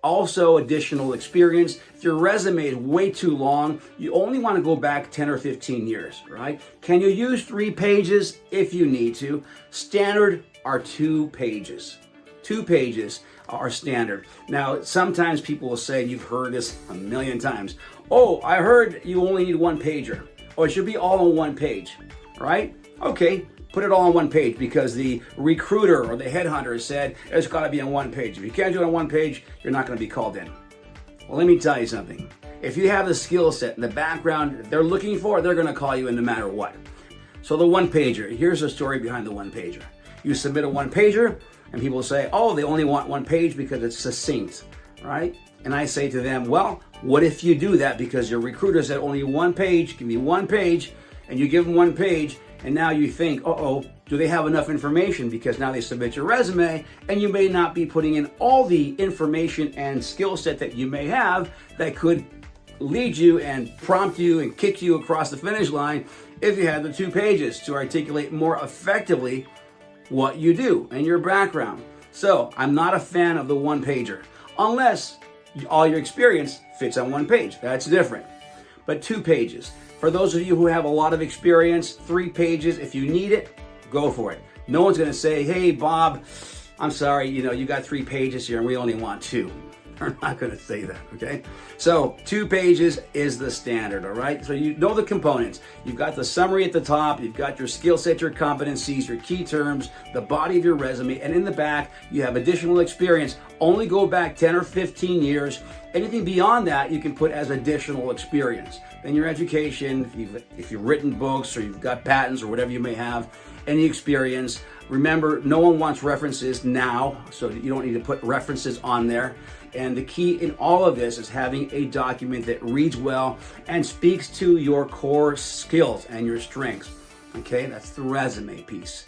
Also additional experience. If your resume is way too long, you only want to go back 10 or 15 years, right? Can you use 3 pages if you need to? Standard are 2 pages. 2 pages are standard. Now, sometimes people will say, you've heard this a million times, oh, I heard you only need 1 pager, or it should be all on 1 page, right? Okay, put it all on 1 page because the recruiter or the headhunter said it's got to be on 1 page. If you can't do it on 1 page, you're not going to be called in. Well, let me tell you something. If you have the skill set and the background they're looking for, they're going to call you in no matter what. So the 1 pager, here's the story behind the 1 pager. You submit a 1 pager, and people say, oh, they only want 1 page because it's succinct, right? And I say to them, well, what if you do that because your recruiter said only 1 page, give me 1 page, and you give them 1 page, and now you think, uh-oh, do they have enough information? Because now they submit your resume, and you may not be putting in all the information and skill set that you may have that could lead you and prompt you and kick you across the finish line if you had the 2 pages to articulate more effectively what you do and your background. So I'm not a fan of the 1 pager unless all your experience fits on 1 page. That's different. But 2 pages. For those of you who have a lot of experience, 3 pages, if you need it, go for it. No one's going to say, hey, Bob, I'm sorry, you got 3 pages here and we only want 2. They're not going to say that, okay? So 2 pages is the standard, all right? So you know the components. You've got the summary at the top. You've got your skill set, your competencies, your key terms, the body of your resume, and in the back, you have additional experience. Only go back 10 or 15 years. Anything beyond that, you can put as additional experience. Then your education, if you've written books or you've got patents or whatever you may have, any experience. Remember, no one wants references now, so you don't need to put references on there. And the key in all of this is having a document that reads well and speaks to your core skills and your strengths. Okay, that's the resume piece.